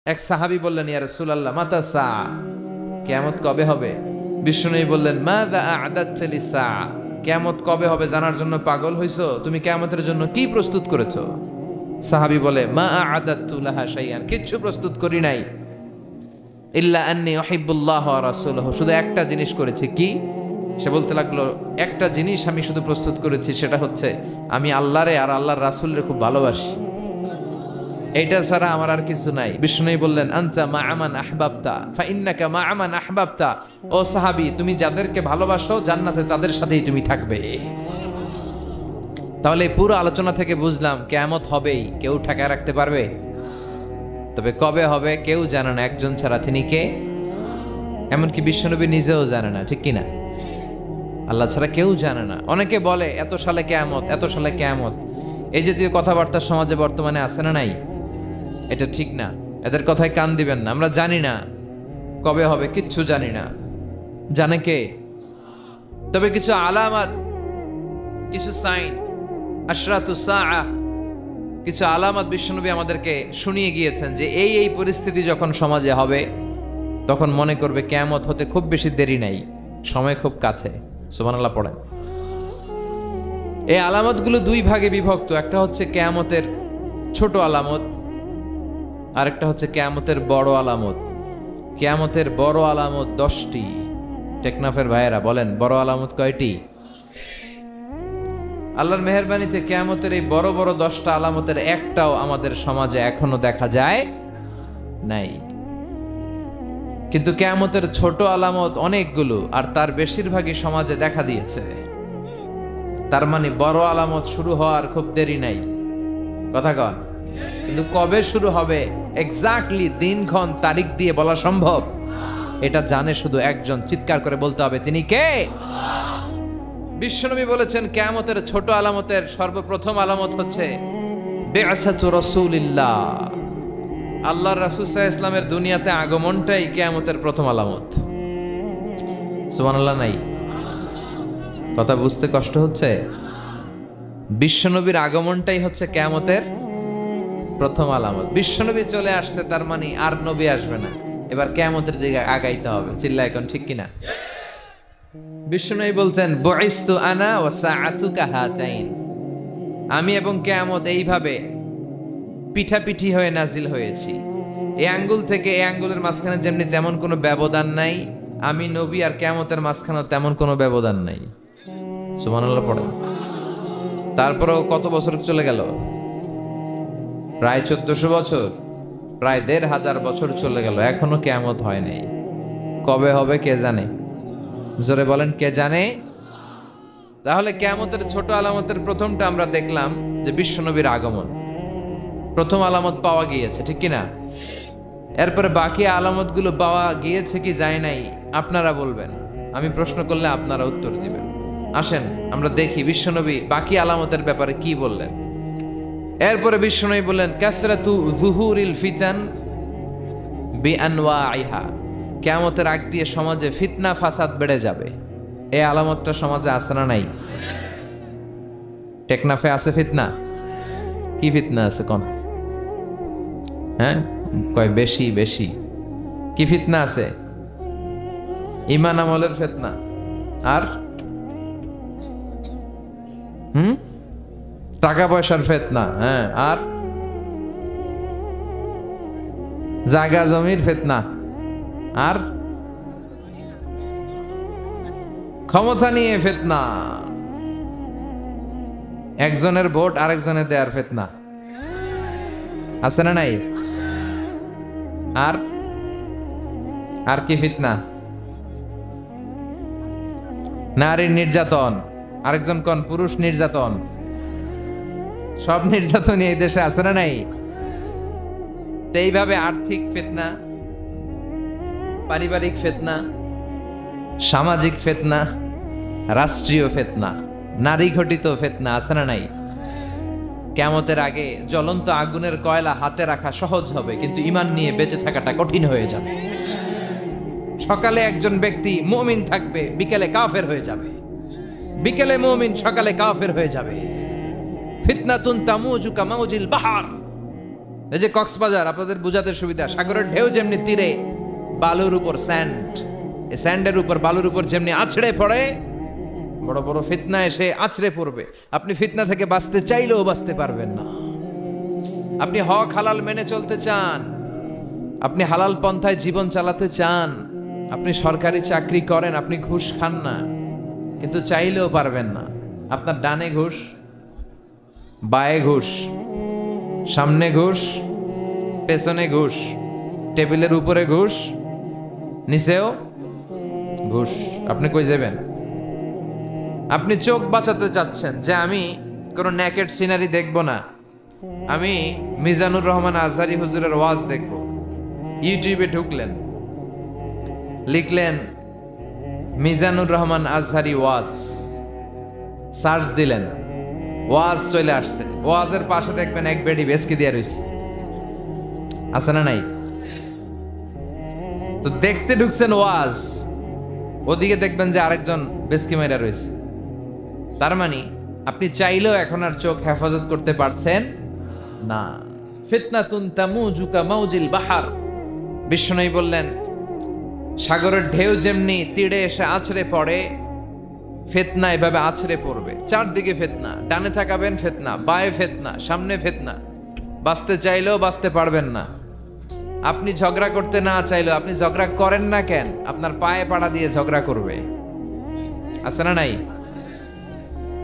এক সাহাবী বললেন, ইয়া রাসূলুল্লাহ মাতা সাআ, কিয়ামত কবে হবে? বিষ্ণুনবী বললেন, মাযা আ'দাদতা লিস-সাআ, কিয়ামত কবে হবে জানার জন্য পাগল হইছো? তুমি কিয়ামতের জন্য কি প্রস্তুত করেছো? সাহাবী বলে, মা আ'দাদতু লাহা শাইআন, কিচ্ছু প্রস্তুত করি নাই, ইল্লা আন্নী উহিব্বুল্লাহ ওয়া রাসূলুহু, শুধু একটা জিনিস করেছি। কি? সে বলতে লাগলো, একটা জিনিস আমি শুধু প্রস্তুত করেছি, সেটা হচ্ছে আমি আল্লাহরে আর আল্লাহর রাসূলরে খুব ভালোবাসি, এইটা ছাড়া আমার আর কিছু নাই। বিষ্ণুনবী বললেন, আনতা মা'a মান আহবাবতা ফা ইন্নাকা মা'a মান আহবাবতা, ও সাহাবী, তুমি যাদেরকে ভালোবাসো জান্নাতে তাদের সাথেই তুমি থাকবে। তাহলে এই পুরো আলোচনা থেকে বুঝলাম কিয়ামত হবেই, কেউ ঠেকায় রাখতে পারবে? তবে কবে হবে কেউ জানে না, একজন ছাড়া। তিনি কে? এমনকি বিশ্বনবী নিজেও জানে না, ঠিক কিনা? আল্লাহ ছাড়া কেউ জানে না। অনেকে বলে এত সালে কিয়ামত, এত সালে কিয়ামত, এই জাতীয় কথাবার্তা সমাজে বর্তমানে আছে না নাই? এটা ঠিক না, এদের কথায় কান দিবেন না। আমরা জানি না কবে হবে, কিচ্ছু জানি না। জানে কে? তবে কিছু আলামাত, কিছু সাইন, আশরাতুস সাআ, কিছু আলামত বিশ্বনবী আমাদেরকে শুনিয়ে গিয়েছেন যে এই এই পরিস্থিতি যখন সমাজে হবে তখন মনে করবে কিয়ামত হতে খুব বেশি দেরি নাই, সময় খুব কাছে। সুবহানাল্লাহ পড়েন। এই আলামতগুলো দুই ভাগে বিভক্ত, একটা হচ্ছে কিয়ামতের ছোট আলামত, আরেকটা হচ্ছে কিয়ামতের বড় আলামত। কিয়ামতের বড় আলামত 10টি। টেকনাফের ভাইয়েরা বলেন, বড় আলামত কয়টি? আল্লাহর মেহেরবানিতে কিয়ামতের এই বড় বড় 10টা আলামতের একটাও আমাদের সমাজে এখনো দেখা যায় নাই। কিন্তু কিয়ামতের ছোট আলামত অনেকগুলো, আর তার বেশিরভাগই সমাজে দেখা দিয়েছে। তার মানে বড় আলামত শুরু হওয়ার খুব দেরি নাই। কথা কন? কিন্তু কবে শুরু হবে এক্স্যাক্টলি দিনক্ষণ তারিখ দিয়ে বলা সম্ভব? এটা জানে শুধু একজন, চিৎকার করে বলতে হবে, তিনি কে? বিশ্বনবী বলেছেন কিয়ামতের ছোট আলামতের সর্বপ্রথম আলামত হচ্ছে বিআসাতু রাসূলিল্লাহ, আল্লাহর রাসূল সাল্লাল্লাহু আলাইহি ওয়াসাল্লামের দুনিয়াতে আগমনটাই কিয়ামতের প্রথম আলামত। সুবহানাল্লাহ নাই? কথা বুঝতে কষ্ট হচ্ছে? বিশ্বনবীর আগমনটাই হচ্ছে কিয়ামতের প্রথম আলামত। বিশ্বনবী চলে আসছে, তার মানে আর নবী আসবে না, এবার কিয়ামতের দিকে আগাইতে হবে। চিল্লা এখন ঠিক কিনা? বিশ্বনবী বলতেন, বুইস্তু আনা ওয়া সাআতু কাহাতাইন, আমি এবং কিয়ামত এইভাবে পিঠাপিঠি হয়ে নাজিল হয়েছি। এই আঙ্গুল থেকে এই আঙ্গুলের মাঝখানে যেমনি তেমন কোনো ব্যবধান নাই, আমি নবী আর কিয়ামতের মাঝখানে তেমন কোনো ব্যবধান নাই। সুবহানাল্লাহ পড়ে। তারপরেও কত বছর চলে গেল? প্রায় 1400 বছর, প্রায় 1500 বছর চলে গেল, এখনো কিয়ামত হয় নাই। কবে হবে কে জানে? জোরে বলেন, কে জানে? তাহলে কিয়ামতের ছোট আলামতের প্রথমটা আমরা দেখলাম যে বিশ্বনবীর আগমন, প্রথম আলামত পাওয়া গিয়েছে, ঠিক কিনা? এরপরে বাকি আলামতগুলো পাওয়া গিয়েছে কি যায় নাই আপনারা বলবেন, আমি প্রশ্ন করলে আপনারা উত্তর দিবেন। আসেন আমরা দেখি বিশ্বনবী বাকি আলামতের ব্যাপারে কি বললেন। এরপরে বিশ্বনবী বললেন, কাসরাতু যুহুরিল ফিতান বিআনওয়াইহা, কিয়ামতের আগ দিয়ে সমাজে ফিতনা ফাসাদ বেড়ে যাবে। এই আলামতটা সমাজে আছে না নাই? টেকনাফে আছে ফিতনা? কি ফিতনা আছে কোন? হ্যাঁ কয় বেশি বেশি। কি ফিতনা আছে? ঈমান আমলের ফিতনা, আর টাকা পয়সার ফিতনা, হ্যাঁ, আর জায়গা জমির ফিতনা, আর ক্ষমতা নিয়ে ফিতনা, একজনের ভোট আরেকজনের দেয়ার ফিতনা, আছে না নাই? আর আর কি ফিতনা? নারীর নির্যাতন, আরেকজন কোন পুরুষ নির্যাতন, সব নির্যাতনই এই দেশে আছে না নাই? তো এইভাবে আর্থিক ফিতনা, পারিবারিক ফিতনা, সামাজিক ফিতনা, রাষ্ট্রীয় ফিতনা, নারী ঘটিত ফিতনা আছে না নাই? কিয়ামতের আগে জ্বলন্ত আগুনের কয়লা হাতে রাখা সহজ হবে, কিন্তু ঈমান নিয়ে বেঁচে থাকাটা কঠিন হয়ে যাবে। সকালে একজন ব্যক্তি মুমিন থাকবে, বিকেলে কাফের হয়ে যাবে, বিকেলে মুমিন, সকালে কাফের হয়ে যাবে। ফিতনাতুন তামুজু কামাউজিল বাহার, এই যে কক্সবাজার, আপনাদের বোঝাতে সুবিধা, সাগরের ঢেউ যেমনি তীরে বালুর উপর স্যান্ড, এই স্যান্ডের উপর বালুর উপর যেমনি আছড়ে পড়ে, বড় বড় ফিতনা এসে আছড়ে পড়বে। আপনি ফিতনা থেকে বাঁচতে চাইলেও বাঁচতে পারবেন না। আপনি হক হালাল মেনে চলতে চান, আপনি হালাল পন্থায় জীবন চালাতে চান, আপনি সরকারি চাকরি করেন, আপনি ঘুষ খান না, কিন্তু চাইলেও পারবেন না। আপনার ডানে ঘুষ, বায়ে ঘুষ, সামনে ঘুষ, পেছনে ঘুষ, টেবিলের উপরে ঘুষ, নিচেও ঘুষ। আপনি কই যাবেন? আপনি চোখ বাঁচাতে চাচ্ছেন যে আমি কোনো নেকেড সিনারি দেখব না, আমি মিজানুর রহমান আজহারি হুজুরের ওয়াজ দেখব। ইউটিউবে ঢুকলেন, লিখলেন মিজানুর রহমান আজহারি ওয়াজ, সার্চ দিলেন, ওয়াজ চলে আসছে। ওয়াজের পাশে দেখবেন এক বেডি বেসকি দিয়ে রয়েছে, আছে না নাই? তো দেখতে ঢুকছেন ওয়াজ, ওদিকে দেখবেন যে আরেকজন বেসকি মেরা রয়েছে। তার মানে আপনি চাইলেও এখন আর চোখ হেফাজত করতে পারছেন না। ফিতনাতুন তামুজুকা মাউজিল বাহার, বিষ্ণু বললেন সাগরের ঢেউ যেমনি তীরে এসে আছড়ে পড়ে, ফিতনা এভাবে আছড়ে পড়বে। চারদিকে ফিতনা, ডানে তাকাবেন ফিতনা, বায়ে ফিতনা, সামনে ফিতনা। বাঁচতে চাইলেও বাঁচতে পারবেন না। আপনি ঝগড়া করতে না চাইলেও, আপনি ঝগড়া করেন না কেন? আপনার পায়ে পাড়া দিয়ে ঝগড়া করবে, আছে না নাই?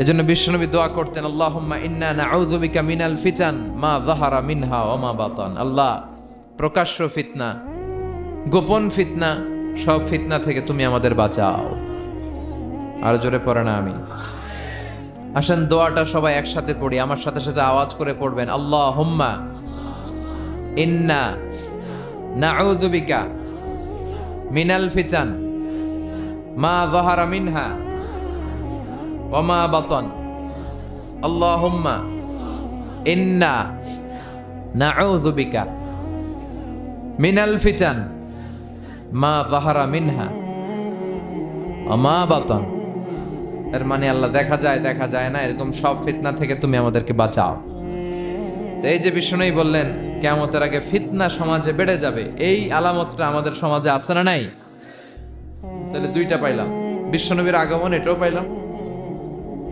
এজন্য বিশ্বনবী দোয়া করতেন, আল্লাহুম্মা ইন্না নাউযু বিকা মিনাল ফিতান মা যাহারা মিনহা ওয়া মা বাতান। আল্লাহ, প্রকাশ্য ফিতনা, গোপন ফিতনা, সব ফিতনা থেকে তুমি আমাদের বাঁচাও। আর জোরে পড়ে না আমি। আসেন দোয়াটা সবাই একসাথে পড়ি, আমার সাথে সাথে আওয়াজ করে পড়বেন। আল্লাহুম্মা ইন্না নাউযু বিকা মিনাল ফিতান মা যাহারা মিনহা ওয়া মা বাতান। আল্লাহুম্মা ইন্না নাউযু বিকা মিনাল ফিতান মা যাহারা মিনহা ওয়া মা বাতান। এর মানে আল্লাহ, দেখা যায় দেখা যায় না, এরকম সব ফিতনা থেকে তুমি আমাদেরকে বাঁচাও। তো এই যে বিষ্ণু বললেন কিয়ামতের আগে ফিতনা সমাজে বেড়ে যাবে, এই আলামতটা আমাদের সমাজে আছে না নাই? তাহলে দুইটা পাইলাম, বিশ্বনবীর আগমন এটাও পাইলাম,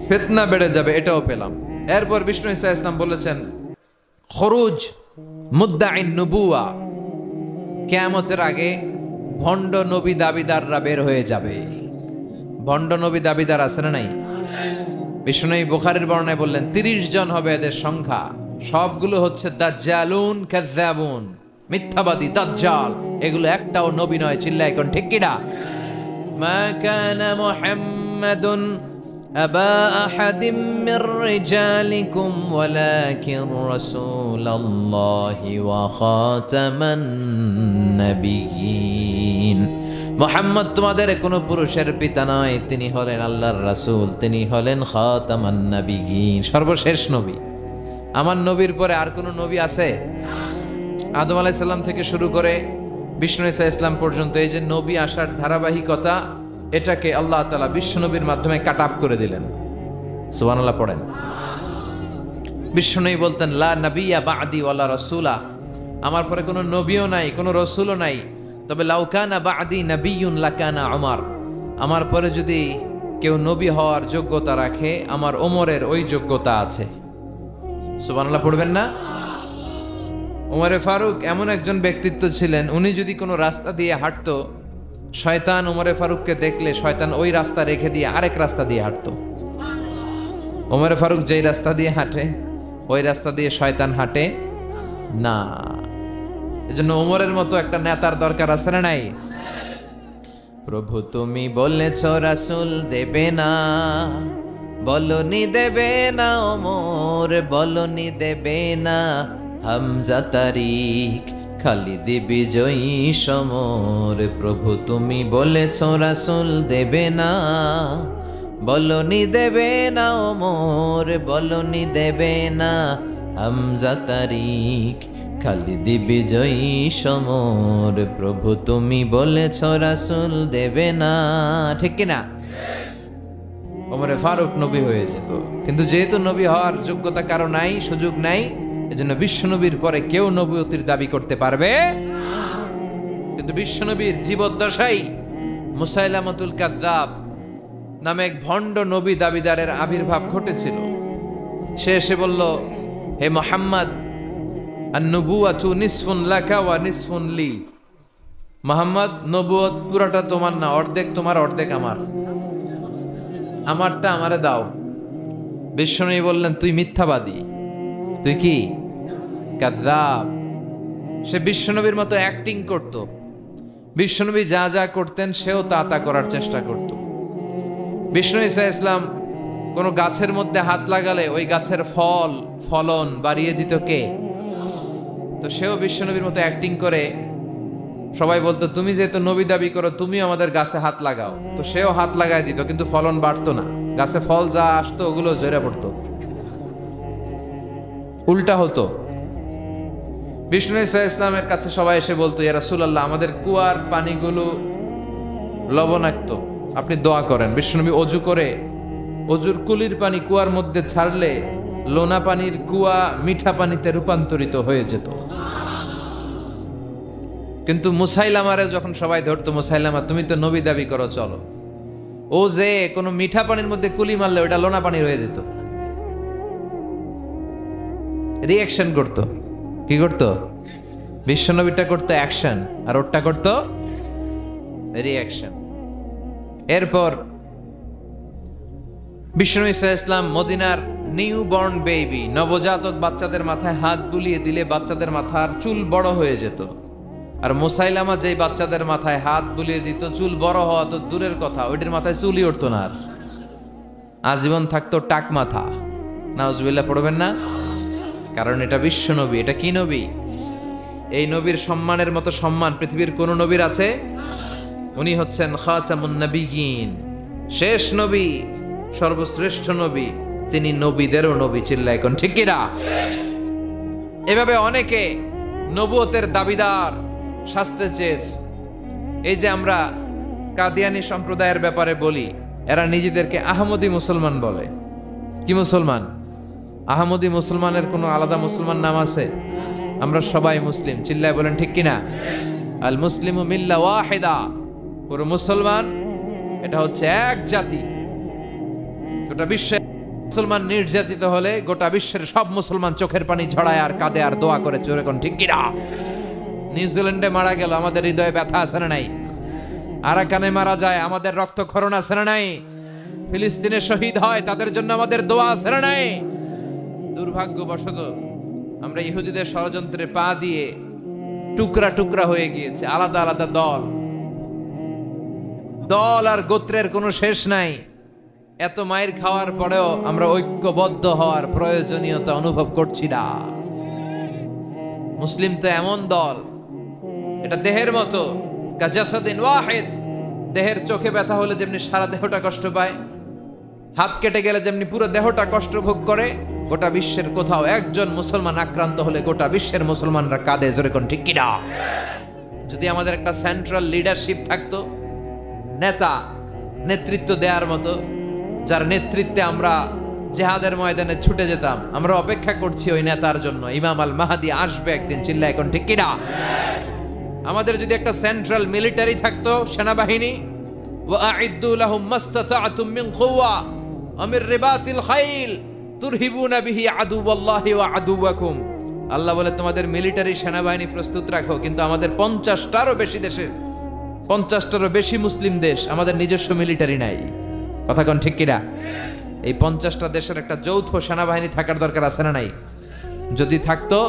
ফিতনা বেড়ে যাবে এটাও পেলাম। এরপর বিষ্ণু ঈসা ইসলাম বলেছেন খরুজ মুদ্দাইন নবুয়া, কিয়ামতের আগে ভণ্ড নবী দাবিদাররা বের হয়ে যাবে। ভণ্ড নবী দাবিদার আছে না নাই? বিষ্ণু বুখারীর বর্ণনায় বললেন 30 জন হবে এদের সংখ্যা। সবগুলো হচ্ছে দাজ্জালুন কাযযাবুন, মিথ্যাবাদী দাজ্জাল। এগুলো একটাও নবী নয়, চিল্লায় কোন ঠিক কিনা? মা কানা মুহাম্মাদুন আবা আহাদিম মির রিজালিকুম ওয়ালাকিন রাসূলুল্লাহি ওয়া খাতামান নাবিয়্যিন। মুহাম্মদ তোমাদের কোনো পুরুষের পিতা নয়, তিনি হলেন আল্লাহর রাসূল, তিনি হলেন খাতামান নাবিয়্যিন, সর্বশেষ নবী। আমার নবীর পরে আর কোন নবী আছে? আদম আলাইহিস সালাম থেকে শুরু করে বিষ্ণু ঈসা ইসলাম পর্যন্ত এই যে নবী আসার ধারাবাহিকতা, এটাকে আল্লাহ তাআলা বিশ্ব নবীর মাধ্যমে কাট আপ করে দিলেন। সুবহানাল্লাহ পড়েন। বিশ্ব নবী বলতেন লা নাবিয়্যা বা'দি ওয়ালা রাসূলা, আমার পরে কোনো নবীও নাই, কোনো রাসূলও নাই, তবে লাউ কানা বা'দি নাবিয়্যুন লাকানা উমর, আমার পরে যদি কেউ নবী হওয়ার যোগ্যতা রাখে, আমার ওমরের ওই যোগ্যতা আছে। সুবহানাল্লাহ পড়বেন না? ওমরে ফারুক এমন একজন ব্যক্তিত্ব ছিলেন, উনি যদি কোনো রাস্তা দিয়ে হাঁটতো, শয়তান ওমরে ফারুককে দেখলে শয়তান ওই রাস্তা রেখে দিয়ে আরেক রাস্তা দিয়ে হাঁটতো। ওমরে ফারুক যেই রাস্তা দিয়ে হাঁটে, ওই রাস্তা দিয়ে শয়তান হাঁটে না। এজন্য ওমরের মতো একটা নেতার দরকার আছে না নাই? প্রভু তুমি বলেছ রাসূল দেবে না, বলনি দেবে না ওমর, বলনি দেবে না হামজা তারিক, খালিদ বিজয়ী সমর। প্রভু তুমি বলেছ রাসূল দেবে না, বলনি দেবে না ওমর, বলনি দেবে না হামজা তারিক, খালিদ বিজয়ী সমর। প্রভু তুমি বলেছ রাসূল দেবে না, ঠিক কিনা? ওমরে ফারুক নবী হয়ে যেত, কিন্তু যেহেতু নবী হওয়ার যোগ্যতা কারো নাই, সুযোগ নাই, এজন্য বিশ্বনবীর পরে কেউ নবুয়তির দাবি করতে পারবে, কিন্তু বিশ্বনবীর জীবদ্দশায় মুসাইলামাতুল কাযযাব নামে এক ভণ্ড নবী দাবিদারের আবির্ভাব ঘটেছিল। সে এসে বলল, হে মুহাম্মদ, আন-নুবুওয়াতু নিসফুন লাকা ওয়া নিসফুন লি। মুহাম্মদ, নবুয়ত পুরাটা তোমার না, অর্ধেক তোমার অর্ধেক আমার, আমারটা আমারে দাও। বিশ্বনবী বললেন, তুই মিথ্যাবাদী, তুই কি কাযযাব। সে বিশ্বনবীর মতো অ্যাক্টিং করত, বিশ্বনবী যা যা করতেন সেও তা তা করার চেষ্টা করত। বিষ্ণু ঈসা ইসলাম কোনো গাছের মধ্যে হাত লাগালে ওই গাছের ফলন বাড়িয়ে দিত কে? তো সেও বিশ্বনবীর মতো অ্যাক্টিং করে সবাই বলতো, তুমি যেহেতু নবী দাবি করো, তুমি আমাদের গাছে হাত লাগাও। তো সেও হাত লাগাই দিত, কিন্তু ফলন বাড়তো না, গাছে ফল যা আসতো ওগুলো ঝরে পড়তো, উল্টা হতো। বিষ্ণু ঈসা ইসলামের কাছে সবাই এসে বলতো, ইয়া রাসূলুল্লাহ, আমাদের কুয়ার পানিগুলো লবণাক্ত, আপনি দোয়া করেন। বিশ্বনবী অজু করে অজুর কুলির পানি কুয়ার মধ্যে ছাড়লে লোনা পানির কুয়া মিঠা পানিতে রূপান্তরিত হয়ে যেত। কিন্তু মুসাইলামারে যখন সবাই ধরতো, মুসাইলামা তুমি তো নবী দাবি করো, চলো, ও যে কোনো মিঠা পানির মধ্যে কুলি মারলে ওটা লোনা পানি হয়ে যেত। রিঅ্যাকশন করতো, কি করতো? বিশ্বনবীটা করতো অ্যাকশন, আর ওরটা করতো রিঅ্যাকশন। এরপর বিষ্ণু ঈসা ইসলাম মদিনার নিউ বর্ন বেবি, নবজাতক বাচ্চাদের মাথায় হাত বুলিয়ে দিলে বাচ্চাদের মাথার চুল বড় হয়ে যেত। আর মুসাইলামা যেই বাচ্চাদের মাথায় হাত বুলিয়ে দিত, চুল বড় হওয়া তো দূরের কথা, ওইটির মাথায় চুলই উঠতো না, আর আজীবন থাকতো টাক মাথা। নাউজুবিল্লাহ পড়বেন না? কারণ এটা বিশ্ব নবী। এটা কি নবী? এই নবীর সম্মানের মতো সম্মান পৃথিবীর কোন নবীর আছে? উনি হচ্ছেন খাতামুন নবিয়্যিন, শেষ নবী, সর্বশ্রেষ্ঠ নবী, তিনি নবীদেরও নবী। চিল্লায় কোন ঠিক কিনা? এভাবে অনেকে নবুয়তের দাবিদার সাজতে চেয়েছে। এই যে আমরা কাদিয়ানি সম্প্রদায়ের ব্যাপারে বলি, এরা নিজেদেরকে আহমদী মুসলমান বলে। কি মুসলমান? আহমদী মুসলমানের কোনো আলাদা মুসলমান নাম আছে? আমরা সবাই মুসলিম। চিল্লায় বলেন ঠিক কিনা? আল মুসলিমু মিল্লা ওয়াহিদা, পুরো মুসলমান এটা হচ্ছে এক জাতি। গোটা বিশ্বে মুসলমান নির্যাতিত হলে গোটা বিশ্বের সব মুসলমান চোখের পানি ঝরায় আর কাঁদে আর দোয়া করে, জোরে কোন ঠিক কিনা? নিউজিল্যান্ডে মারা গেল, আমাদের হৃদয়ে ব্যথা আছে না নাই? আরাকানে মারা যায়, আমাদের রক্তক্ষরণ আছে না নাই? ফিলিস্তিনে শহীদ হয়, তাদের জন্য আমাদের দোয়া আছে না নাই? দুর্ভাগ্যবশত আমরা ইহুদিদের ষড়যন্ত্রে পা দিয়ে টুকরা টুকরা হয়ে গিয়েছে, আলাদা আলাদা দল আর গোত্রের কোনো শেষ নাই। এত মায়ের খাওয়ার পরেও আমরা ঐক্যবদ্ধ হওয়ার প্রয়োজনীয়তা অনুভব করছি না। মুসলিম তো এমন দল, এটা দেহের মতো, কাজাসাদিন ওয়াহিদ। দেহের চোখে ব্যথা হলে যেমনি সারা দেহটা কষ্ট পায়, হাত কেটে গেলে যেমনি পুরো দেহটা কষ্ট ভোগ করে, গোটা বিশ্বের কোথাও একজন মুসলমান আক্রান্ত হলে গোটা বিশ্বের মুসলমানরা কাঁদে, জোরে কোন ঠিক কিনা? যদি আমাদের একটা সেন্ট্রাল লিডারশিপ থাকতো, নেতৃত্ব দেওয়ার মতো, যার নেতৃত্বে আমরা জিহাদের ময়দানে ছুটে যেতাম, আমরা অপেক্ষা করছি ওই নেতার জন্য। ইমাম আল মাহদি আসবে একদিন, চিল্লায় এখন ঠিক কিনা? আমাদের যদি একটা সেন্ট্রাল মিলিটারি থাকতো, সেনাবাহিনী, ওয়াআইদ্দু লাহুম মাসতাতা'তুম মিন কুওয়া ওয়া মির রিবাতিল খাইল তুরহিবুনা বিহি আদুওয়াল্লাহি ওয়া আদুওয়াকুম। আল্লাহ বলে তোমাদের মিলিটারি সেনাবাহিনী প্রস্তুত রাখো, কিন্তু আমাদের 50টারও বেশি মুসলিম দেশ, আমাদের নিজস্ব মিলিটারি নাই। কথা কোন ঠিক কিনা? এই 50টা দেশের একটা যৌথ সেনাবাহিনী থাকার দরকার আছে না নাই? যদি থাকতো,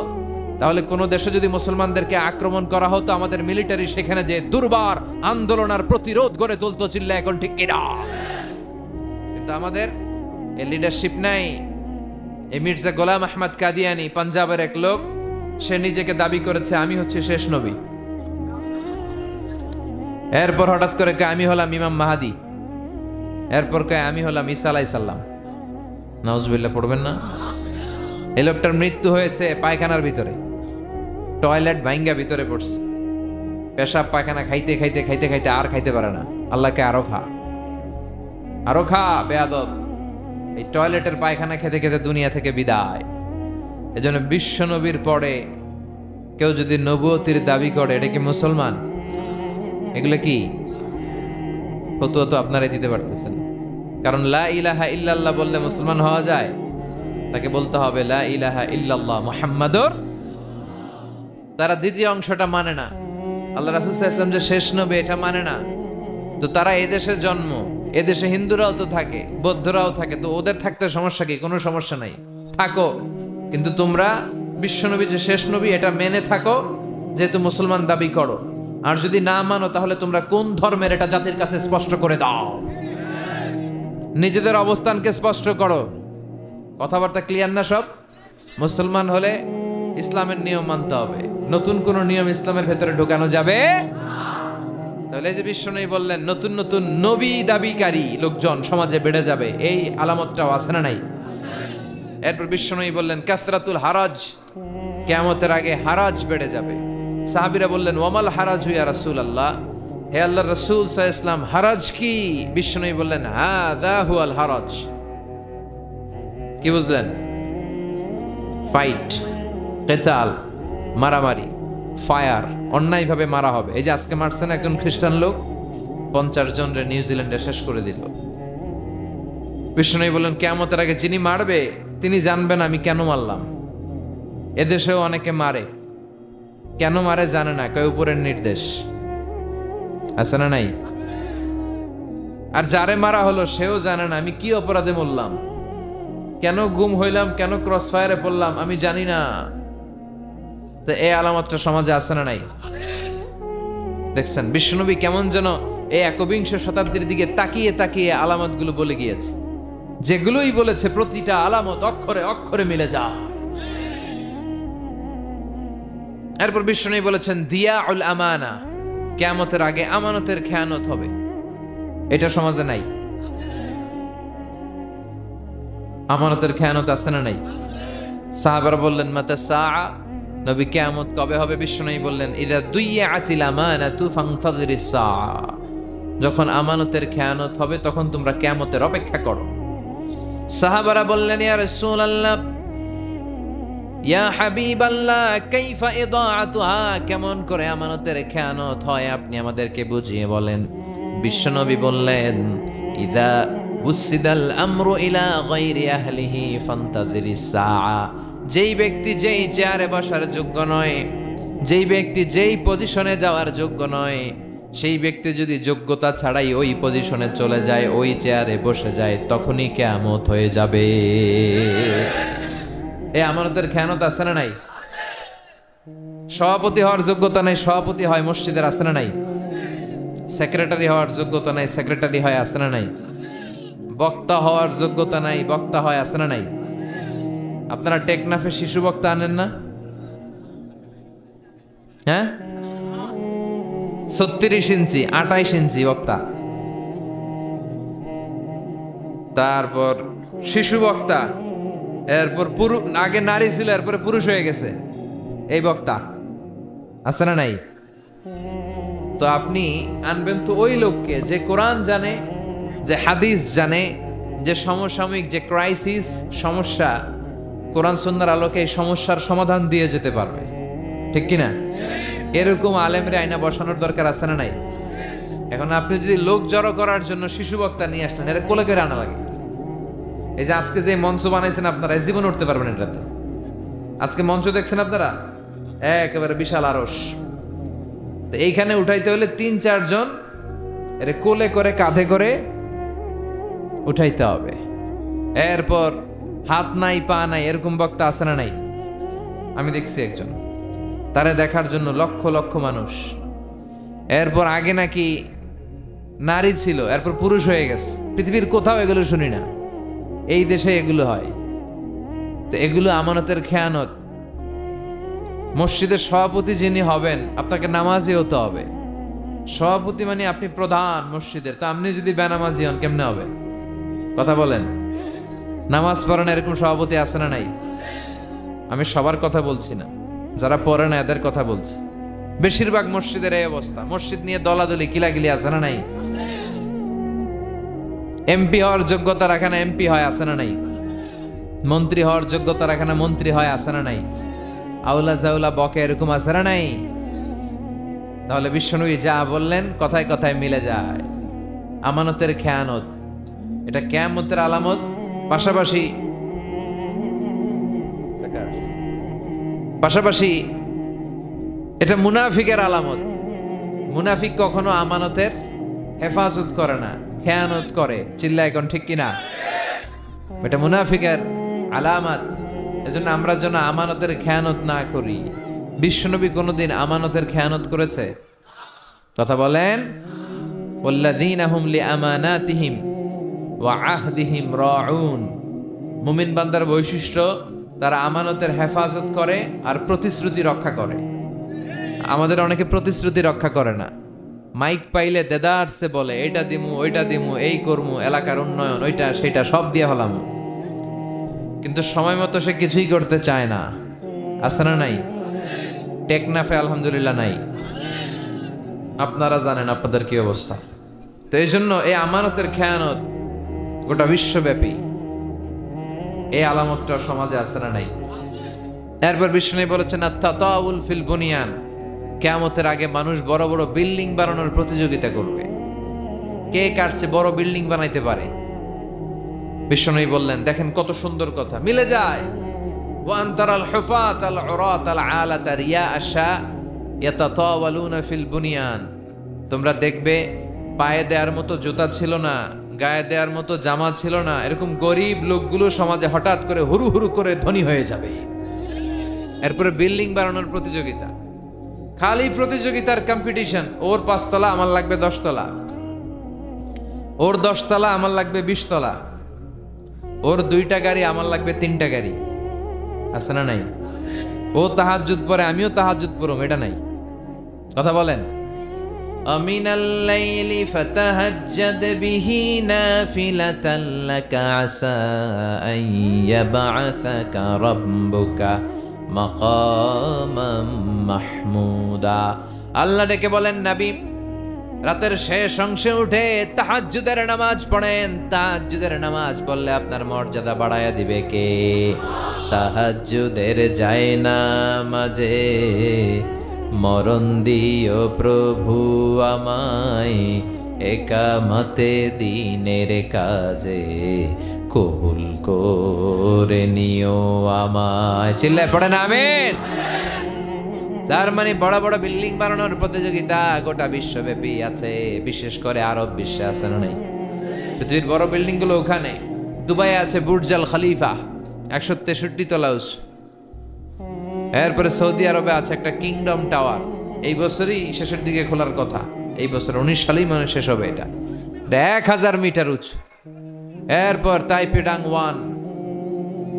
তাহলে কোন দেশে যদি মুসলমানদেরকে আক্রমণ করা হতো, আমাদের মিলিটারি সেখানে যে দুর্বার আন্দোলন আর প্রতিরোধ গড়ে তুলতো। চিল্লায় এখন ঠিক কিনা? কিন্তু আমাদের এই লিডারশিপ নাই। এই মির্জা গোলাম আহমদ কাদিয়ানি, পাঞ্জাবের এক লোক, সে নিজেকে দাবি করেছে আমি হচ্ছে শেষ নবী। এরপর হঠাৎ করে কয় আমি হলাম ইমাম মাহাদি, এরপর কয় আমি হলাম ঈসা আলাইহিস সালাম। নাউজুবিল্লাহ পড়বেন না? এই লোকটার মৃত্যু হয়েছে পায়খানার ভিতরে, টয়লেট ভাঙ্গা ভিতরে পড়ছে, পেশাব পায়খানা খাইতে খাইতে খাইতে খাইতে আর খাইতে পারে না। আল্লাহকে আরো খা বেয়াদব। এই টয়লেটের পায়খানা খেতে খেতে দুনিয়া থেকে বিদায়। এজন্য বিশ্ব নবীর পরে কেউ যদি নবুয়তির দাবি করে, এটা কি মুসলমান? এগুলো কি ফতোয়া তো আপনারাই দিতে পারতেছেন। কারণ লা ইলাহা ইল্লাল্লাহ বললে মুসলমান হওয়া যায়? তাকে বলতে হবে লা ইলাহা ইল্লাল্লাহ মুহাম্মাদুর। তারা দ্বিতীয় অংশটা মানে না, আল্লাহ রাসূল সাল্লাল্লাহু আলাইহি ওয়াসাল্লাম যে শেষ নবী এটা মানে না। তো তারা এদেশে জন্ম, এদেশে হিন্দুরাও তো থাকে, বৌদ্ধরাও থাকে, তো ওদের থাকতে সমস্যা কি? কোনো সমস্যা নাই, থাকো, কিন্তু তোমরা বিশ্বনবী যে শেষ নবী এটা মেনে থাকো, যেহেতু মুসলমান দাবি করো। আর যদি না মানো তাহলে তোমরা কোন ধর্মের এটা জাতির কাছে স্পষ্ট করে দাও, নিজেদের অবস্থানকে স্পষ্ট করো। কথাবার্তা ক্লিয়ার না সব? মুসলমান হলে ইসলামের নিয়ম মানতে হবে, নতুন কোন নিয়ম ইসলামের ভেতরে ঢোকানো যাবে। তাহলে যে বিশ্বনবী বললেন নতুন নতুন নবী দাবিকারী লোকজন সমাজে বেড়ে যাবে, এই আলামতটাও আছে না নাই? এরপর বিশ্বনবী বললেন কাসরাতুল হারাজ, কিয়ামতের আগে হারাজ বেড়ে যাবে। সাহাবীরা বললেন ওয়ামাল হারাজু ইয়া রাসূলুল্লাহ, হে আল্লাহর রাসূল সাল্লাল্লাহু আলাইহি ওয়াসাল্লাম হারাজ কি? বিশ্বনবী বললেন হাযা হুয়াল হারাজ। কি বুঝলেন? ফাইট, কিতাল, মারামারি, ফায়ার, অন্যায়ভাবে মারা হবে। এই যে আজকে মারছেন একজন খ্রিস্টান লোক, 50 জনরে নিউজিল্যান্ডে শেষ করে দিল। বিশ্বনবী বললেন কিয়ামতের আগে যিনি মারবে তিনি জানবেন আমি কেন মারলাম। এদেশেও অনেকে মারে, কেন মারে জানে না, কয় উপরের নির্দেশ। আছে না নাই? আর যারে মারা হলো সেও জানে না আমি কি অপরাধে মরলাম, কেন গুম হইলাম, কেন ক্রস ফায়ারে পড়লাম, আমি জানি না। তো এই আলামতটা সমাজে আছে না নাই? দেখছেন বিশ্বনবী কেমন যেন এই 21 শতাব্দীর দিকে তাকিয়ে তাকিয়ে আলামতগুলো বলে গিয়েছে। যেগুলোই বলেছে প্রতিটা আলামত অক্ষরে অক্ষরে মিলে যা। এরপর বিশ্বনবী বলেছেন দিয়াউল আমানা, কিয়ামতের আগে আমানতের খেয়ানত হবে। এটা সমাজে নাই। আমানতের খেয়ানত আছে না নাই? সাহাবারা বললেন মাতা সাআ, নবী কিয়ামত কবে হবে? বিশ্বনবী বললেন ইযা দুইয়াতিল আমানাতু ফানতাযিরিস সাআ, যখন আমানতের খেয়ানত হবে তখন তোমরা কিয়ামতের অপেক্ষা করো। সাহাবারা বললেন ইয়া রাসূলুল্লাহ ইয়া হাবিবাল্লাহ কাইফা ইদাআতুহা, কেমন করে আমানতের খেয়ানত হয় আপনি আমাদেরকে বুঝিয়ে বলেন। বিশ্বনবী বললেন ইযা উসিদাল আমরু ইলা গায়রি আহলিহি ফানতাযিরিস সাআ, যেই ব্যক্তি যেই চেয়ারে বসার যোগ্য নয়, যেই ব্যক্তি যেই পজিশনে যাওয়ার যোগ্য নয়, সেই ব্যক্তি যদি যোগ্যতা ছাড়াই ওই পজিশনে চলে যায়, ওই চেয়ারে বসে যায়, তখনই কিয়ামত হয়ে যাবে। এই আমানতের খেয়ানত আছে না নাই? সভাপতি হওয়ার যোগ্যতা নাই, সভাপতি হয় মসজিদের, আছে না নাই? সেক্রেটারি হওয়ার যোগ্যতা নাই, সেক্রেটারি হয়, আছে না নাই? বক্তা হওয়ার যোগ্যতা নাই, বক্তা হয়, আছে না নাই? আপনারা টেকনাফে শিশু বক্তা আনেন না? হ্যাঁ, 36 ইঞ্চি 28 ইঞ্চি বক্তা, তারপর শিশু বক্তা, এরপর আগে নারী ছিল এরপরে পুরুষ হয়ে গেছে, এই বক্তা আছে না নাই? তো আপনি আনবেন তো ওই লোককে যে কোরআন জানে, যে হাদিস জানে, যে সমসাময়িক যে ক্রাইসিস সমস্যা, কোরআন সুন্নাহর আলোকে এই সমস্যার সমাধান দিয়ে যেতে পারবে, ঠিক কিনা? এরকম আলেমরে আইনা বসানোর দরকার আছে না নাই? এখন আপনি যদি লোক জড়ো করার জন্য শিশু বক্তা নিয়ে আসলেন, এটা কোলে করে আনা লাগে। এই যে আজকে যে মঞ্চ বানাইছেন আপনারা, জীবন উঠতে পারবেন এটাতে। আজকে মঞ্চ দেখছেন আপনারা, একেবারে বিশাল আরশ। তো এইখানে উঠাইতে হলে 3-4 জন এর কোলে করে কাঁধে করে উঠাইতে হবে। এরপর হাত নাই পা নাই এরকম বক্তা আছে না নাই? আমি দেখছি একজন, তারে দেখার জন্য লক্ষ লক্ষ মানুষ। এরপর আগে নাকি নারী ছিল, এরপর পুরুষ হয়ে গেছে। পৃথিবীর কোথাও এগুলো শুনি না, এই দেশে এগুলো হয়। তো এগুলো আমানতের খেয়ানত। মসজিদের সভাপতি যিনি হবেন, আপনাকে নামাজি হতে হবে। সভাপতি মানে আপনি প্রধান মসজিদের, তো আপনি যদি বেনামাজি হন কেমনে হবে? কথা বলেন। নামাজ পড়ে না এরকম সভাপতি আছে না নাই? আমি সবার কথা বলছি না, যারা পড়ে না এদের কথা বলছি। বেশিরভাগ মসজিদের এই অবস্থা। মসজিদ নিয়ে দলাদলি কিলাকিলি আছে না নাই? এমপি হওয়ার যোগ্যতা রাখে না, এমপি হয়, আছে না নাই? মন্ত্রী হওয়ার যোগ্যতা রাখে না, মন্ত্রী হয়, আছে না নাই? আউলা জাউলা বকে, এরকম আছে না নাই? তাহলে বিশ্বনবী যা বললেন কথায় কথায় মিলে যায়। আমানতের খেয়ানত এটা কিয়ামতের আলামত, পাশাপাশি এটা মুনাফিকের আলামত। মুনাফিক কখনো আমানতের হেফাজত করে না, খেয়ানত করে। চিল্লা এখন ঠিক কিনা? এটা মুনাফিকের আলামত। এজন্য আমরা যেন আমানতের খেয়ানত না করি। বিশ্বনবী কোনোদিন আমানতের খেয়ানত করেছে? কথা বলেন। ওয়াল্লাযীনা হুম লিআমানাতিহিম ওয়া আহদিহিম রাউন। মুমিন বান্দার বৈশিষ্ট্য, তারা আমানতের হেফাজত করে আর প্রতিশ্রুতি রক্ষা করে। আমাদের অনেকে প্রতিশ্রুতি রক্ষা করে না। মাইক পাইলে দেদারসে বলে, এইটা দিমু, ওইটা দিমু, এই করমু, এলাকার উন্নয়ন, ওইটা সেটা সব দিয়ে হলাম, কিন্তু সময় মতো সে কিছুই করতে চায় না। আছে না নাই? টেকনাফে আলহামদুলিল্লাহ নাই। আপনারা জানেন আপনাদের কি অবস্থা। তো এই জন্য এই আমানতের খেয়ানত গোটা বিশ্বব্যাপী, এই আলামতটা সমাজে আছে না নাই? এরপর বিষ্ণু বলেছেন আত-তাতাউল ফিল বুনিয়ান, কিয়ামতের আগে মানুষ বড় বড় বিল্ডিং বানানোর প্রতিযোগিতা করবে, কে কার চেয়ে বড় বিল্ডিং বানাইতে পারে। বিষ্ণু বললেন, দেখেন কত সুন্দর কথা, মিলে যায়। ওয়ান তারাল হুফাত আল উরাত আল আলাতা রিয়া আশা ইয়াতাতাওয়ালুনা ফিল বুনিয়ান, তোমরা দেখবে পায়ে দেওয়ার মতো জুতা ছিল না, গায়ে দেওয়ার মতো জামা ছিল না, এরকম গরিব লোকগুলো সমাজে হঠাৎ করে হুরু হুরু করে ধনী হয়ে যাবে। এরপরে বিল্ডিং বানানোর প্রতিযোগিতা, খালি প্রতিযোগিতার কম্পিটিশন। ওর 5 তলা, আমার লাগবে 10 তলা, ওর 10 তলা, আমার লাগবে 20 তলা, ওর 2টা গাড়ি, আমার লাগবে 3টা গাড়ি। আছে না নাই? ও তাহাজ্জুদ পড়ে, আমিও তাহাজ্জুদ পড়ব, এটা নাই? কথা বলেন। আমিনাল লাইলি ফাতাহাজ্জাদ বিহি নাফিলাতান লাকা আসা আন ইয়াবআসাকা রাব্বুকা মাকামাম মাহমুদা। আল্লাহ ডেকে বলেন, নবী রাতের শেষ অংশে উঠে তাহাজ্জুদের নামাজ পড়েন। তাহাজ্জুদের নামাজ পড়লে আপনার মর্যাদা বাড়ায়া দিবে কে? তাহাজ্জুদের যায় না মাঝে মরণ দিও প্রভু আমায়, একামতে দিনের কাজে কবুল করে নিও আমায়। চিল্লায় পড়েন আমিন। তার মানে বড় বড় বিল্ডিং বানানোর প্রতিযোগিতা গোটা বিশ্বব্যাপী আছে, বিশেষ করে আরব বিশ্বে। আছে না নাই? পৃথিবীর বড় বিল্ডিং গুলো ওখানে। দুবাই আছে বুর্জ আল খলিফা, 163 তলা উঁচু। এরপরে সৌদি আরবে আছে একটা কিংডম টাওয়ার, এই বছরই শেষের দিকে খোলার কথা। এই বছর 19 সালেই মানে শেষ হবে। এটা 1000 মিটার উঁচু। এরপর তাইপেডাং 1,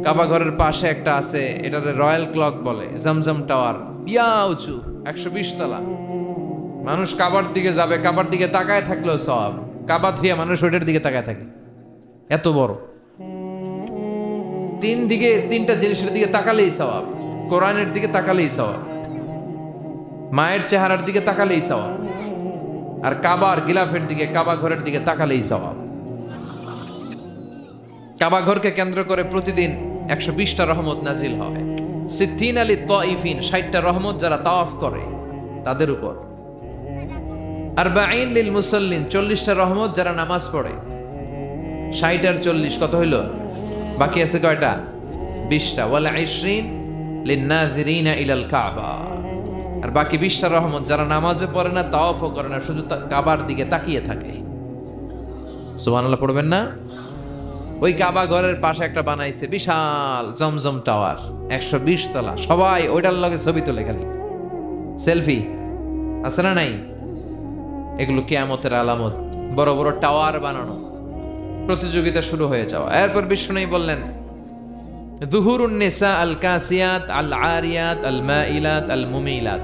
কাবা ঘরের পাশে একটা আছে, এটারে রয়্যাল ক্লক বলে, জমজম টাওয়ার, ইয়া উঁচু, 120 তলা। মানুষ কাবার দিকে যাবে, কাবার দিকে তাকায় থাকলেও সওয়াব। কাবা থুয়ে মানুষ ওইটার দিকে তাকায় থাকে, এত বড়। 3টা জিনিসের দিকে তাকালেই সওয়াব। কোরআনের দিকে তাকালেই সওয়াব, মায়ের চেহারার দিকে তাকালেই সওয়াব, আর কাবার গিলাফের দিকে, কাবা ঘরের দিকে তাকালেই সওয়াব। কাবা ঘরকে কেন্দ্র করে প্রতিদিন 120টা রহমত নাজিল হয়। সিদ্দিন আলী তাইফিন, 60টা রহমত যারা তাওয়াফ করে তাদের উপর। আর বাঈন লিল মুসাল্লিন, 40টা রহমত যারা নামাজ পড়ে। 60 আর 40 কত হইল? বাকি আছে কয়টা? 20টা। ওয়াল 20 লিন-নাযিরিনা ইলাল কাবা। আর বাকি 20টা রহমত যারা নামাজও পড়ে না, তাওয়াফও করে না, শুধু কাবার দিকে তাকিয়ে থাকে। সুবহানাল্লাহ পড়বেন না? ওই কাবা ঘরের পাশে একটা বানাইছে বিশাল জমজম টাওয়ার, 120 তলা। সবাই ওইটার লগে ছবি তোলে, খালি সেলফি। আছে না নাই? এগুলো কিয়ামতের আলামত। বড় বড় টাওয়ার বানানো, প্রতিযোগিতা শুরু হয়ে যাওয়া। এরপর বিষ্ণু বললেন, যুহুরুন নিসা আল কাসিয়াত আল আরিয়াত আল মাইলাত আল মুমিলাত,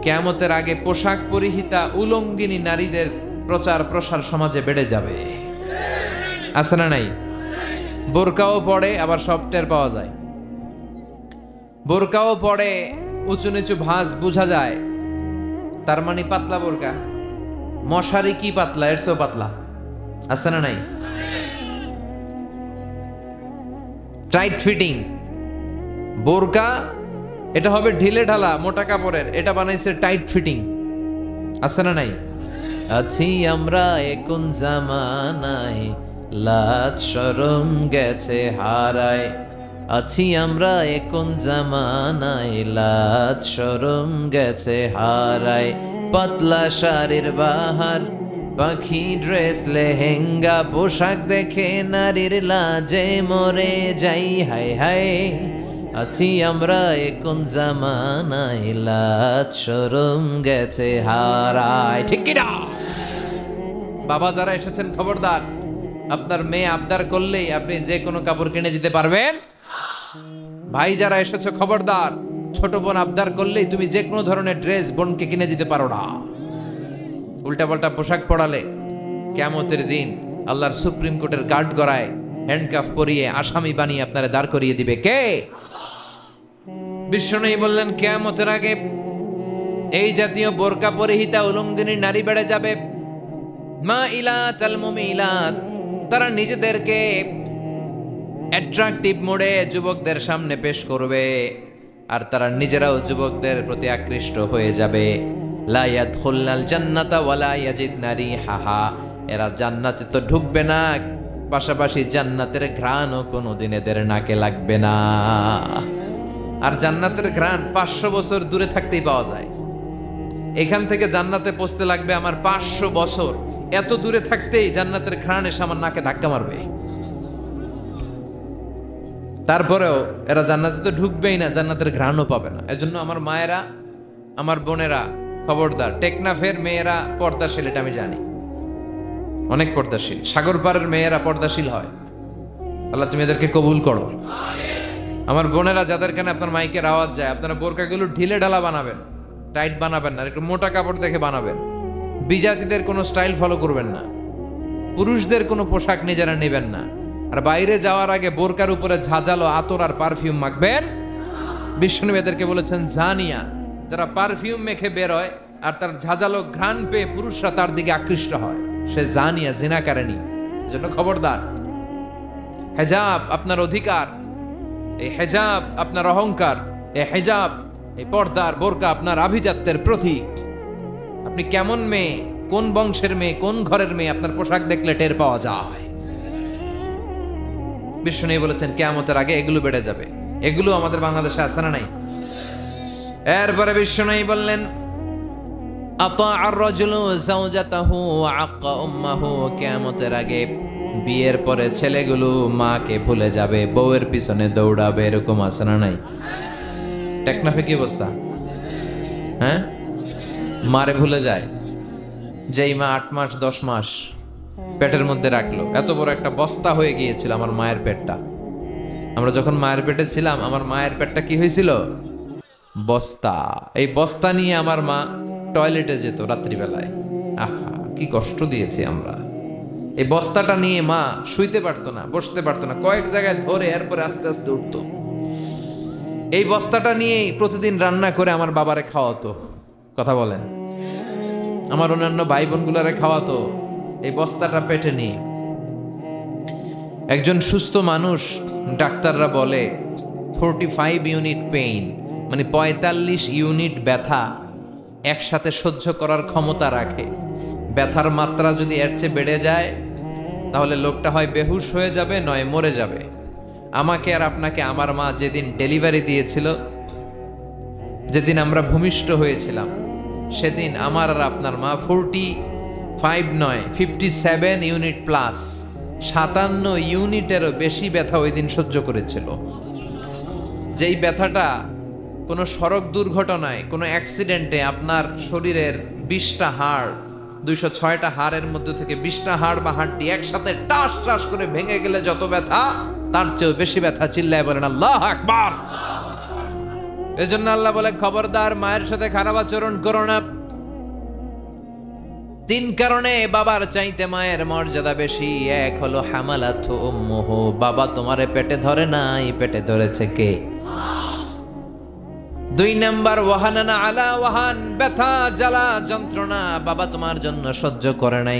কিয়ামতের আগে পোশাক পরিহিতা উলঙ্গিনী নারীদের প্রচার প্রসার সমাজে বেড়ে যাবে। আছে না নাই? বোরকাও পড়ে, আবার সব টের পাওয়া যায়। বোরকাও পড়ে, উঁচু নিচু ভাঁজ বোঝা যায়, তার মানে পাতলা বোরকা। মশারি কি পাতলা, এর চেয়েও পাতলা। আছে না নাই? Tight fitting. বোরকা এটা হবে ঢিলে ঢালা মোটা কাপড়ের, এটা বানাইছে টাইট ফিটিং। আছে না নাই? আছি আমরা এখন জামানায়, লাজ শরম গেছে হারায়। আছি আমরা এখন জামানায়, লাজ শরম গেছে হারায়। পাতলা শাড়ির বাহার, পাখি ড্রেস লেহেঙ্গা, পোশাক দেখে নারীর লাজে মরে যাই হায় হায়। আছি আমরা এখন জামানায়, লাজ শরম গেছে হারায়। ঠিক কি না? বাবা যারা এসেছেন খবরদার, আপনার মেয়ে আবদার করলেই আপনি যে কোনো কাপড় কিনে দিতে পারবেন? ভাই যারা এসেছো খবরদার, ছোট বোন আবদার করলেই তুমি যে কোনো ধরনের ড্রেস বোনকে কিনে দিতে পারো না। উল্টাপাল্টা পোশাক পরালে কিয়ামতের দিন আল্লাহর সুপ্রিম কোর্টের গার্ড গড়ায় হ্যান্ডকাফ পরিয়ে আসামি বানিয়ে আপনারা দাঁড় করিয়ে দিবে কে? বিশ্বনবী বললেন কিয়ামতের আগে এই জাতীয় বোরকা পরিহিতা উলঙ্গিনী নারী বেড়ে যাবে। মা ইলাত আল মুমিলাত, তারা নিজেদেরকে অ্যাট্রাকটিভ মোডে যুবকদের সামনে পেশ করবে, আর তারা নিজেরাও যুবকদের প্রতি আকৃষ্ট হয়ে যাবে। লা ইয়াদখুলনাল জান্নাতা ওয়ালা ইয়াজিদনা রিহাহা, এরা জান্নাতে তো ঢুকবে না, পাশাপাশি জান্নাতের ঘ্রাণও কোনোদিন এদের নাকে লাগবে না। আর জান্নাতের ঘ্রাণ 500 বছর দূরে থাকতেই পাওয়া যায়। এখান থেকে জান্নাতে পৌঁছতে লাগবে আমার 500 বছর। এত দূরে থাকতেই জান্নাতের ঘ্রাণ এসে আমার নাকে ধাক্কা মারবে। তারপরেও এরা জান্নাতে তো ঢুকবেই না, জান্নাতের ঘ্রাণও পাবে না। এজন্য আমার মায়েরা, আমার বোনেরা খবরদার, টেকনাফের মেয়েরা পর্দাশীল, এটা আমি জানি, অনেক পর্দাশীল। সাগর পাড়ের মেয়েরা পর্দাশীল হয়। আল্লাহ তুমি এদেরকে কবুল করো। আমার বোনেরা যাদের কানে আপনার মাইকের আওয়াজ যায়, আপনারা বোরকাগুলো ঢিলে ঢালা বানাবেন, টাইট বানাবেন না, একটু মোটা কাপড় দেখে বানাবেন। বিজাতিদের কোনো স্টাইল ফলো করবেন না, পুরুষদের কোনো পোশাক নিজেরা নেবেন না। আর বাইরে যাওয়ার আগে বোরকার উপরে ঝাঁঝালো আতর আর পারফিউম মাখবেন। বিষ্ণু এদেরকে বলেছেন জানিয়া, যারা পারফিউম মেখে বেরোয় আর তার ঝাঁঝালো ঘ্রাণ পেয়ে পুরুষরা তার দিকে আকৃষ্ট হয়, সে জানিয়া, জিনাকারিনী। এজন্য খবরদার, হেজাব আপনার অধিকার, এই হেজাব আপনার অহংকার, এই হেজাব, এই পর্দার বোরকা আপনার আভিজাত্যের প্রতীক। আপনি কেমন মেয়ে, কোন বংশের মেয়ে, কোন ঘরের মেয়ে, আপনার পোশাক দেখলে টের পাওয়া যায়। বিষ্ণু বলেছেন কিয়ামতের আগে এগুলো বেড়ে যাবে। এগুলো আমাদের বাংলাদেশে আছে না নাই? এরপরে বিষ্ণু বললেন আতাআর রাজুলু যাওজাতাহু ওয়া আক্কা উম্মাহু, কিয়ামতের আগে বিয়ের পরে ছেলেগুলো মাকে ভুলে যাবে, বউয়ের পিছনে দৌড়াবে। এরকম আছে না নাই? টেকনাফে কি অবস্থা? হ্যাঁ, মারে ভুলে যায়। যেই মা 8 মাস 10 মাস পেটের মধ্যে রাখলো, এত বড় একটা বস্তা হয়ে গিয়েছিল আমার মায়ের পেটটা। আমরা যখন মায়ের পেটে ছিলাম, আমার মায়ের পেটটা কি হয়েছিল? বস্তা। এই বস্তা নিয়ে আমার মা টয়লেটে যেত রাত্রিবেলায়। আহা, কি কষ্ট দিয়েছি আমরা। এই বস্তাটা নিয়ে মা শুইতে পারতো না, বসতে পারতো না, কয়েক জায়গায় ধরে এরপরে আস্তে আস্তে উঠতো। এই বস্তাটা নিয়েই প্রতিদিন রান্না করে আমার বাবারে খাওয়াতো। কথা বলেন, আমার অন্যান্য ভাই বোনগুলারে খাওয়াতো এই বস্তাটা পেটে নিয়ে। একজন সুস্থ মানুষ, ডাক্তাররা বলে 45 ইউনিট পেইন, মানে 45 ইউনিট ব্যথা একসাথে সহ্য করার ক্ষমতা রাখে। ব্যথার মাত্রা যদি এর চেয়ে বেড়ে যায় তাহলে লোকটা হয় বেহুশ হয়ে যাবে, নয় মরে যাবে। আমাকে আর আপনাকে আমার মা যেদিন ডেলিভারি দিয়েছিল, যেদিন আমরা ভূমিষ্ঠ হয়েছিলাম, সেদিন আমার আর আপনার মা 45 নয় 57 ইউনিট প্লাস 57 ইউনিটেরও বেশি ব্যথা ওই দিন সহ্য করেছিল। যেই ব্যথাটা কোনো সড়ক দুর্ঘটনায়, কোনো অ্যাক্সিডেন্টে আপনার শরীরের 20টা হাড়, 206টা হাড়ের মধ্যে থেকে 20টা হাড় বা হাড়টি একসাথে টাস টাস করে ভেঙে গেলে যত ব্যথা, তার চেয়েও বেশি ব্যথা। চিল্লায় বলেন আল্লাহু আকবার। এজন্য আল্লাহ বলে খবরদার, মায়ের সাথে খারাপ আচরণ করো না। 3 কারণে বাবার চাইতে মায়ের মর্যাদা বেশি। এক হলো হামালাতু উম্মুহু, বাবা তোমারে পেটে ধরে নাই, পেটে ধরেছে কে? 2 নাম্বার ওয়াহানানা আলা ওয়াহান, ব্যথা জ্বালা যন্ত্রণা বাবা তোমার জন্য সহ্য করে নাই।